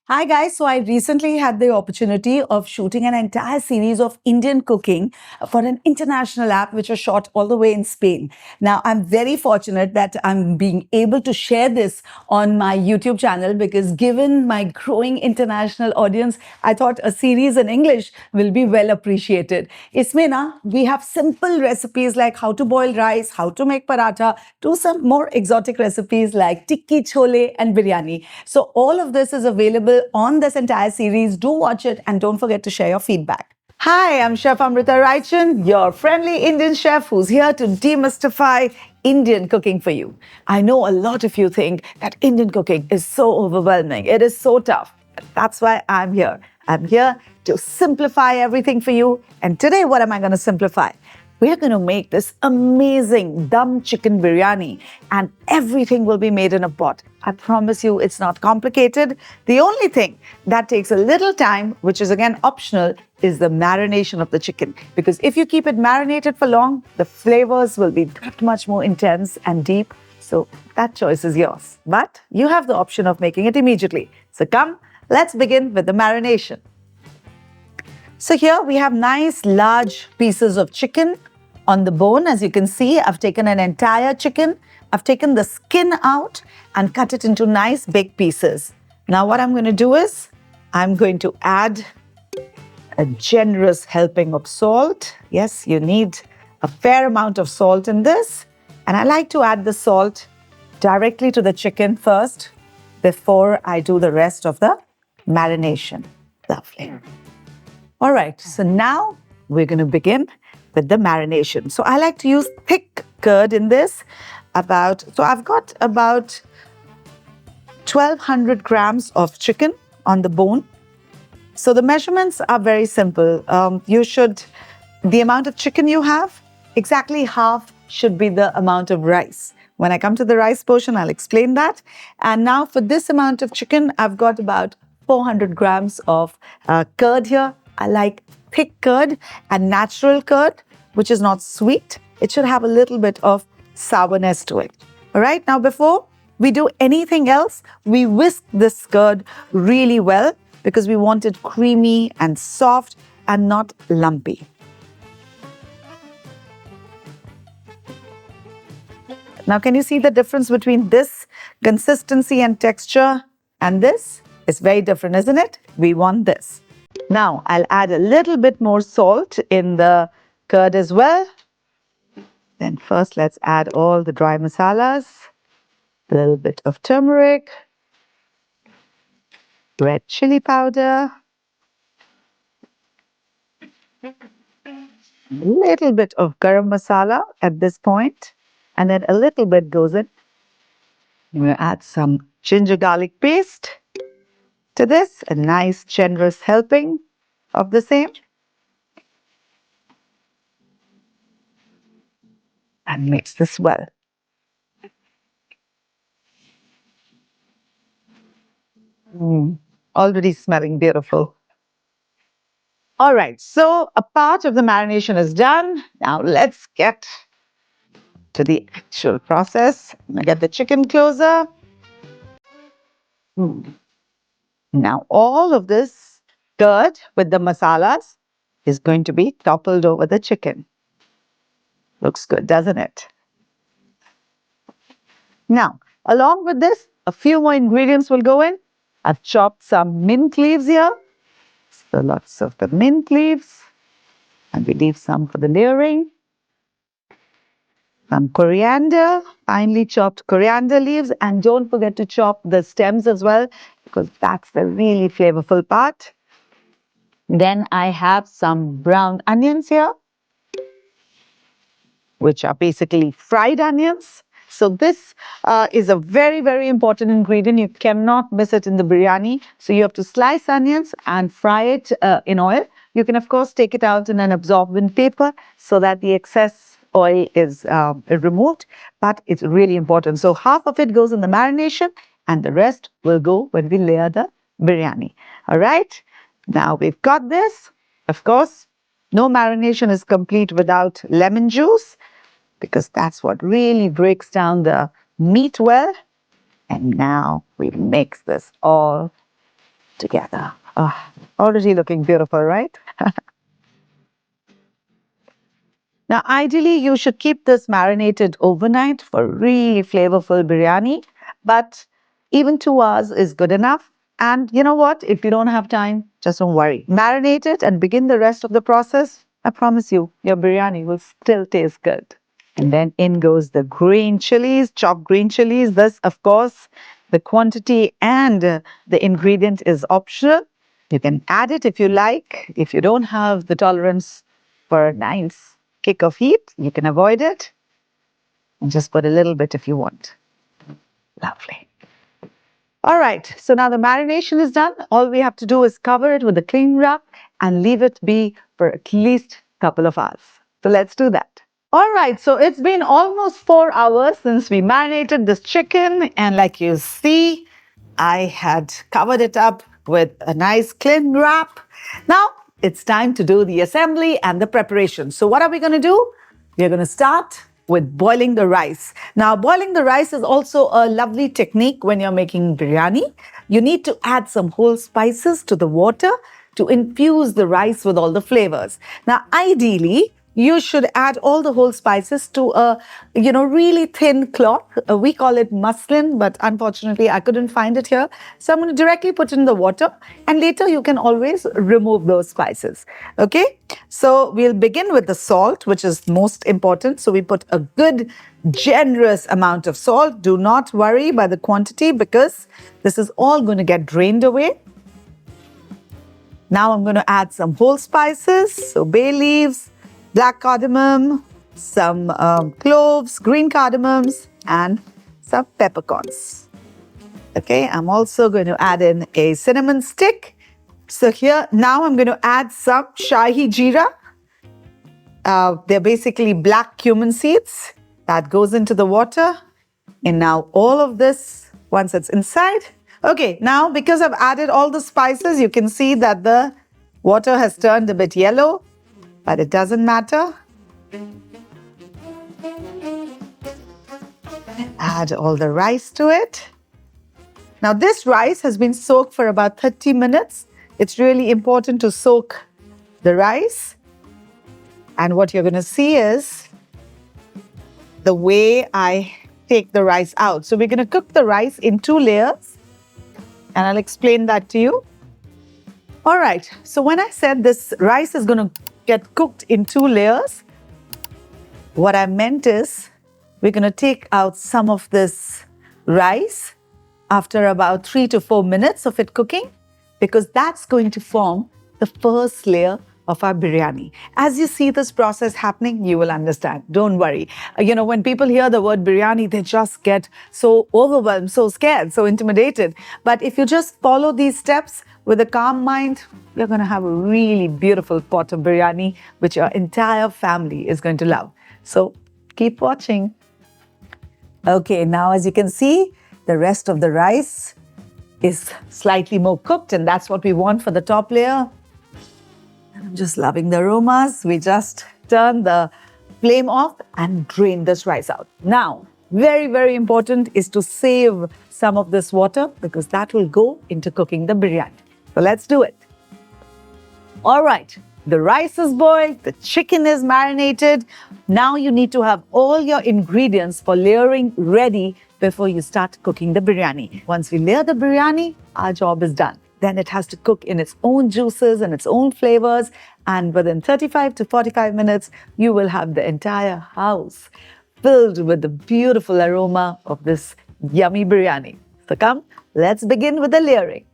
Hi guys, so I recently had the opportunity of shooting an entire series of Indian cooking for an international app which was shot all the way in Spain. Now I'm very fortunate that I'm being able to share this on my YouTube channel because given my growing international audience, I thought a series in English will be well appreciated. Isme na, we have simple recipes like how to boil rice, how to make paratha, to some more exotic recipes like tikki chole and biryani. So all of this is available on this entire series. Do watch it and don't forget to share your feedback. Hi, I'm Chef Amrita Raichand, your friendly Indian chef who's here to demystify Indian cooking for you. I know a lot of you think that Indian cooking is so overwhelming, it is so tough. That's why I'm here. I'm here to simplify everything for you. And today, what am I going to simplify? We're going to make this amazing dum chicken biryani, and everything will be made in a pot. I promise you it's not complicated. The only thing that takes a little time, which is again optional, is the marination of the chicken. Because if you keep it marinated for long, the flavors will be that much more intense and deep. So that choice is yours. But you have the option of making it immediately. So come, let's begin with the marination. So here we have nice large pieces of chicken on the bone. As you can see, I've taken an entire chicken. I've taken the skin out and cut it into nice big pieces. Now what I'm going to do is I'm going to add a generous helping of salt. Yes, you need a fair amount of salt in this. And I like to add the salt directly to the chicken first before I do the rest of the marination. Lovely. All right, so now we're going to begin with the marination. So I like to use thick curd in this. So I've got about 1,200 grams of chicken on the bone. So the measurements are very simple. The amount of chicken you have, exactly half should be the amount of rice. When I come to the rice portion, I'll explain that. And now for this amount of chicken, I've got about 400 grams of curd here. I like thick curd and natural curd, which is not sweet. It should have a little bit of sourness to it. All right, now before we do anything else, we whisk this curd really well because we want it creamy and soft and not lumpy. Now, can you see the difference between this consistency and texture and this? It's very different, isn't it? We want this. Now, I'll add a little bit more salt in the curd as well. Then first, let's add all the dry masalas. A little bit of turmeric, red chili powder, a little bit of garam masala at this point, and then a little bit goes in. I'm going to add some ginger garlic paste to this, a nice generous helping of the same. And mix this well. Already smelling beautiful. All right, so a part of the marination is done. Now let's get to the actual process. I'm gonna get the chicken closer. Now all of this curd with the masalas is going to be toppled over the chicken. Looks good, doesn't it? Now, along with this, a few more ingredients will go in. I've chopped some mint leaves here. So lots of the mint leaves. And we leave some for the layering. Some coriander, finely chopped coriander leaves. And don't forget to chop the stems as well, because that's the really flavorful part. Then I have some brown onions here, which are basically fried onions. So this is a very, very important ingredient. You cannot miss it in the biryani. So you have to slice onions and fry it in oil. You can, of course, take it out in an absorbent paper so that the excess oil is removed. But it's really important. So half of it goes in the marination and the rest will go when we layer the biryani. All right. Now we've got this. Of course, no marination is complete without lemon juice, because that's what really breaks down the meat well. And now we mix this all together. Ah, already looking beautiful, right? Now, ideally, you should keep this marinated overnight for really flavorful biryani, but even 2 hours is good enough. And you know what? If you don't have time, just don't worry. Marinate it and begin the rest of the process. I promise you, your biryani will still taste good. And then in goes the green chilies, chopped green chilies. This, of course, the quantity and the ingredient is optional. You can add it if you like. If you don't have the tolerance for a nice kick of heat, you can avoid it and just put a little bit if you want. Lovely. All right, so now the marination is done. All we have to do is cover it with a cling wrap and leave it be for at least a couple of hours. So let's do that. All right, so it's been almost 4 hours since we marinated this chicken, and like you see, I had covered it up with a nice cling wrap. Now it's time to do the assembly and the preparation. So what are we going to do? We're going to start with boiling the rice. Now, boiling the rice is also a lovely technique when you're making biryani. You need to add some whole spices to the water to infuse the rice with all the flavors. Now, ideally, you should add all the whole spices to a, really thin cloth. We call it muslin, but unfortunately, I couldn't find it here. So I'm going to directly put in the water, and later you can always remove those spices. Okay, so we'll begin with the salt, which is most important. So we put a good, generous amount of salt. Do not worry by the quantity because this is all going to get drained away. Now I'm going to add some whole spices, so bay leaves, black cardamom, some cloves, green cardamoms, and some peppercorns. Okay, I'm also going to add in a cinnamon stick. So here, now I'm going to add some shahi jeera. They're basically black cumin seeds. That goes into the water. And now all of this, once it's inside. Okay, now because I've added all the spices, you can see that the water has turned a bit yellow, but it doesn't matter. Add all the rice to it. Now this rice has been soaked for about 30 minutes. It's really important to soak the rice. And what you're going to see is the way I take the rice out. So we're going to cook the rice in 2 layers. And I'll explain that to you. All right, so when I said this rice is going to get cooked in 2 layers, what I meant is we're going to take out some of this rice after about 3 to 4 minutes of it cooking, because that's going to form the first layer of our biryani. As you see this process happening, you will understand. Don't worry. When people hear the word biryani, they just get so overwhelmed, so scared, so intimidated. But if you just follow these steps with a calm mind, you're going to have a really beautiful pot of biryani, which your entire family is going to love. So keep watching. Okay, now as you can see, the rest of the rice is slightly more cooked, and that's what we want for the top layer. I'm just loving the aromas. We just turn the flame off and drain this rice out. Now, very, very important is to save some of this water because that will go into cooking the biryani. So let's do it. All right, the rice is boiled, the chicken is marinated. Now you need to have all your ingredients for layering ready before you start cooking the biryani. Once we layer the biryani, our job is done. Then it has to cook in its own juices and its own flavors. And within 35 to 45 minutes, you will have the entire house filled with the beautiful aroma of this yummy biryani. So come, let's begin with the layering.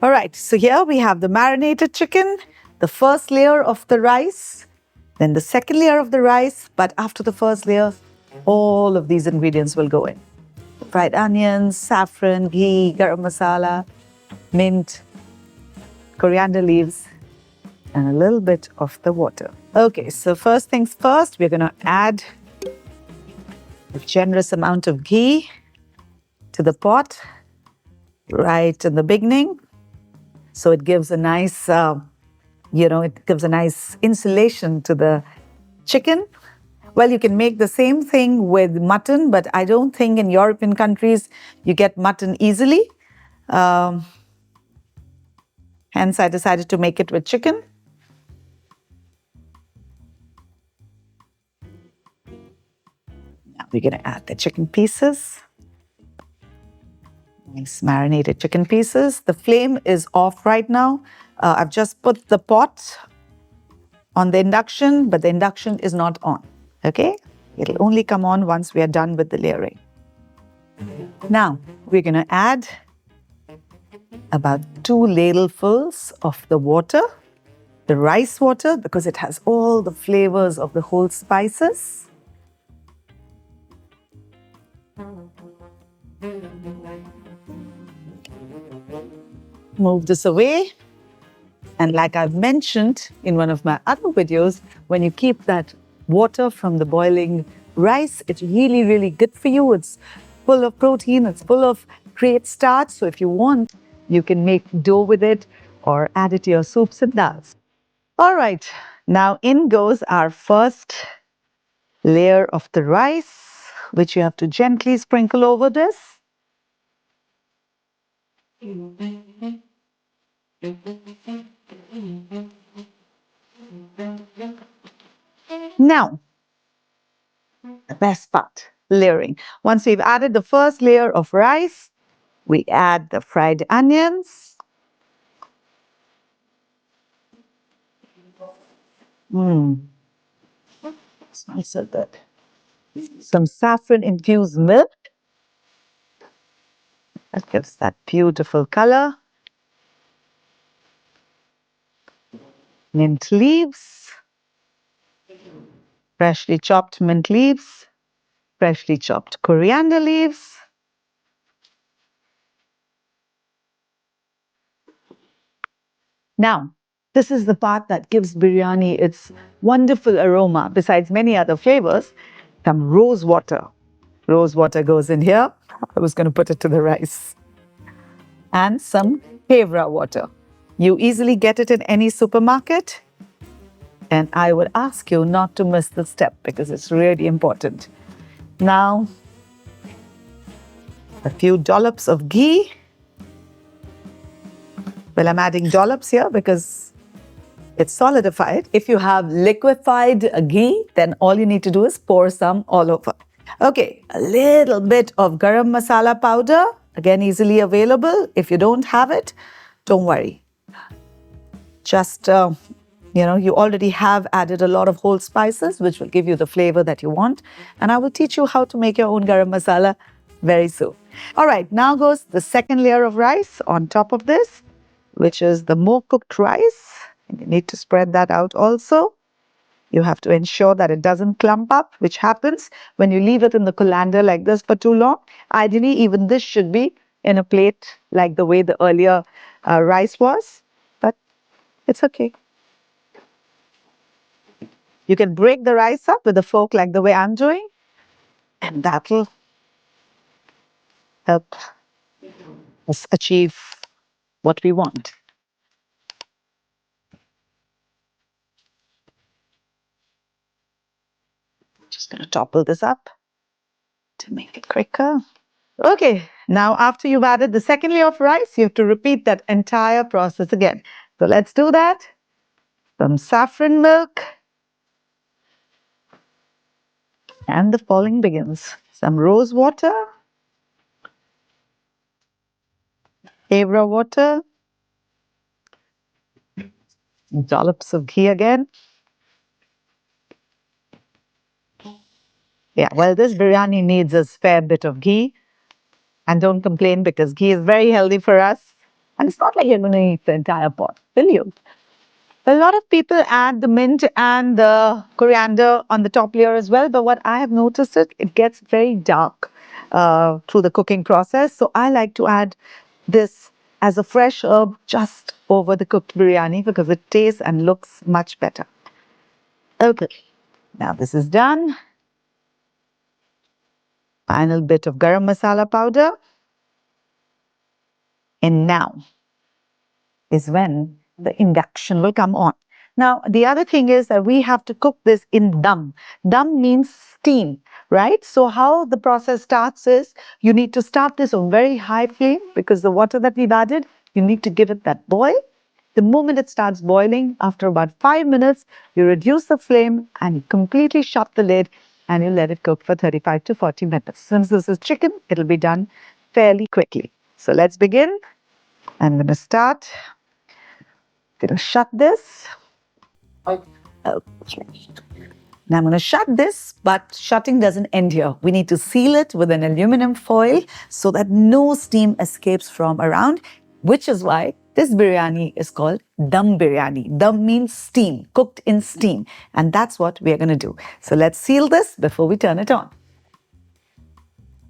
All right, so here we have the marinated chicken, the first layer of the rice, then the second layer of the rice. But after the first layer, all of these ingredients will go in. Fried onions, saffron, ghee, garam masala, mint, coriander leaves, and a little bit of the water. Okay, so first things first, we're going to add a generous amount of ghee to the pot right in the beginning. So it gives a nice, it gives a nice insulation to the chicken. Well, you can make the same thing with mutton, but I don't think in European countries you get mutton easily. Hence, I decided to make it with chicken. Now we're going to add the chicken pieces. Nice marinated chicken pieces. The flame is off right now. I've just put the pot on the induction, but the induction is not on. Okay? It'll only come on once we are done with the layering. Now, we're going to add about 2 ladlefuls of the water, the rice water, because it has all the flavors of the whole spices. Move this away. And like I've mentioned in one of my other videos, when you keep that water from the boiling rice, it's really, really good for you. It's full of protein, it's full of great starch. So if you want, you can make dough with it or add it to your soups and dals. All right, now in goes our first layer of the rice, which you have to gently sprinkle over this. Now, the best part, layering. Once we've added the first layer of rice, we add the fried onions. Smells so good. Some saffron infused milk. That gives that beautiful color. Mint leaves. Freshly chopped mint leaves. Freshly chopped coriander leaves. Now, this is the part that gives biryani its wonderful aroma, besides many other flavors. Some rose water. Rose water goes in here. I was going to put it to the rice. And some Hevra water. You easily get it in any supermarket. And I would ask you not to miss this step because it's really important. Now, a few dollops of ghee. Well, I'm adding dollops here because it's solidified. If you have liquefied ghee, then all you need to do is pour some all over. Okay, a little bit of garam masala powder, again easily available. If you don't have it, don't worry. Just, you already have added a lot of whole spices, which will give you the flavor that you want. And I will teach you how to make your own garam masala very soon. All right, now goes the second layer of rice on top of this, which is the more cooked rice. And you need to spread that out also. You have to ensure that it doesn't clump up, which happens when you leave it in the colander like this for too long. Ideally, even this should be in a plate like the way the earlier rice was, but it's okay. You can break the rice up with a fork like the way I'm doing, and that'll help us achieve what we want. Just going to topple this up to make it quicker. Okay, now after you've added the second layer of rice, you have to repeat that entire process again. So let's do that. Some saffron milk. And the falling begins. Some rose water. Hevra water. Dollops of ghee again. Yeah, well, this biryani needs a fair bit of ghee. And don't complain because ghee is very healthy for us. And it's not like you're going to eat the entire pot, will you? A lot of people add the mint and the coriander on the top layer as well. But what I have noticed is it gets very dark through the cooking process. So I like to add this as a fresh herb just over the cooked biryani because it tastes and looks much better. Okay, now this is done. Final bit of garam masala powder. And now is when the induction will come on. Now, the other thing is that we have to cook this in dum. Dum means steam, right? So how the process starts is you need to start this on very high flame because the water that we've added, you need to give it that boil. The moment it starts boiling, after about 5 minutes, you reduce the flame and you completely shut the lid and you let it cook for 35 to 40 minutes. Since this is chicken, it'll be done fairly quickly. So let's begin. I'm going to start. Going to shut this. Okay. Now I'm going to shut this, but shutting doesn't end here. We need to seal it with an aluminum foil so that no steam escapes from around, which is why this biryani is called dum biryani. Dum means steam, cooked in steam. And that's what we are going to do. So let's seal this before we turn it on.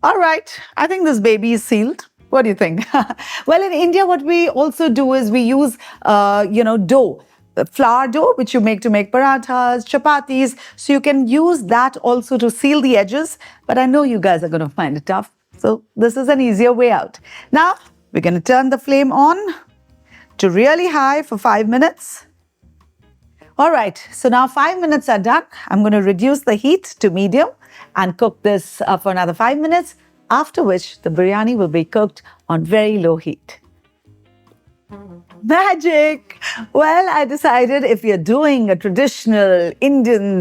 All right, I think this baby is sealed. What do you think? Well, in India, what we also do is we use, dough, flour dough, which you make to make parathas, chapatis. So you can use that also to seal the edges. But I know you guys are going to find it tough. So this is an easier way out. Now, we're going to turn the flame on to really high for 5 minutes. All right, so now 5 minutes are done. I'm going to reduce the heat to medium and cook this for another 5 minutes, after which the biryani will be cooked on very low heat. Magic! Well, I decided if you're doing a traditional Indian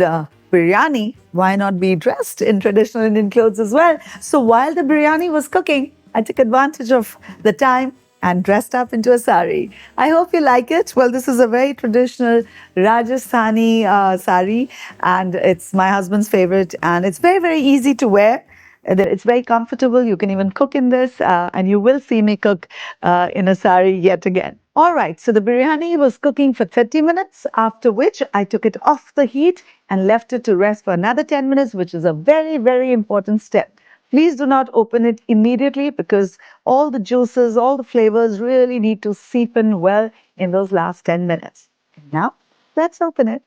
biryani, why not be dressed in traditional Indian clothes as well? So while the biryani was cooking, I took advantage of the time and dressed up into a sari. I hope you like it. Well, this is a very traditional Rajasthani sari, and it's my husband's favorite, and it's very, very easy to wear. It's very comfortable. You can even cook in this, and you will see me cook in a sari yet again. All right, so the biryani was cooking for 30 minutes, after which I took it off the heat and left it to rest for another 10 minutes, which is a very, very important step. Please do not open it immediately because all the juices, all the flavors really need to seep in well in those last 10 minutes. Now, let's open it.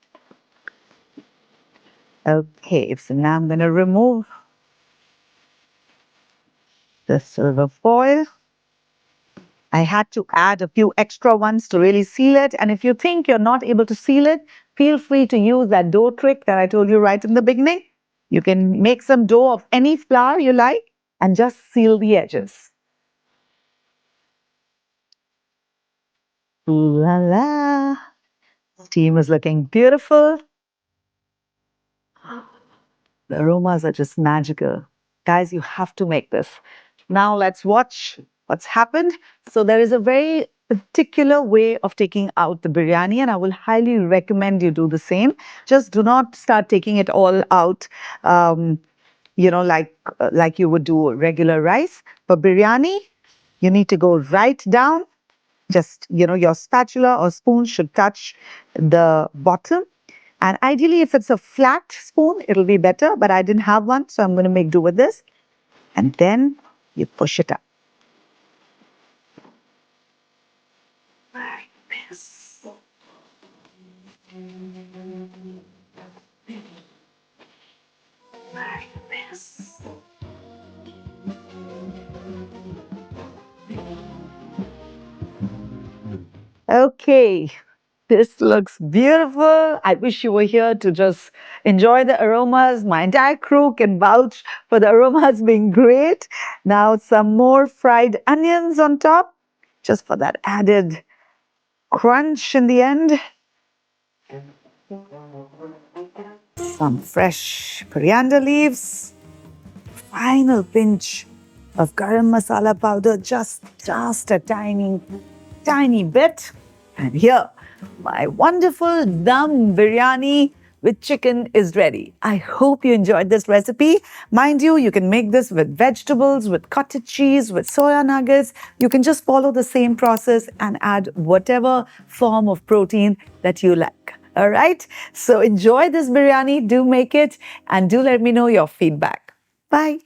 Okay, so now I'm going to remove the silver foil. I had to add a few extra ones to really seal it. And if you think you're not able to seal it, feel free to use that dough trick that I told you right in the beginning. You can make some dough of any flour you like and just seal the edges. Ooh la la. Steam is looking beautiful. The aromas are just magical. Guys, you have to make this. Now let's watch what's happened. So there is a very particular way of taking out the biryani, and I will highly recommend you do the same. Just do not start taking it all out, like you would do regular rice. For biryani, you need to go right down. Just, your spatula or spoon should touch the bottom. And ideally, if it's a flat spoon, it'll be better, but I didn't have one, so I'm going to make do with this. And then you push it up. Like this. Like this. Okay, this looks beautiful. I wish you were here to just enjoy the aromas. My entire crew can vouch for the aromas being great. Now some more fried onions on top, just for that added crunch in the end. Some fresh coriander leaves. Final pinch of garam masala powder, just a tiny bit. And here, my wonderful dum biryani with chicken is ready. I hope you enjoyed this recipe. Mind you, you can make this with vegetables, with cottage cheese, with soya nuggets. You can just follow the same process and add whatever form of protein that you like. All right? So enjoy this biryani. Do make it and do let me know your feedback. Bye.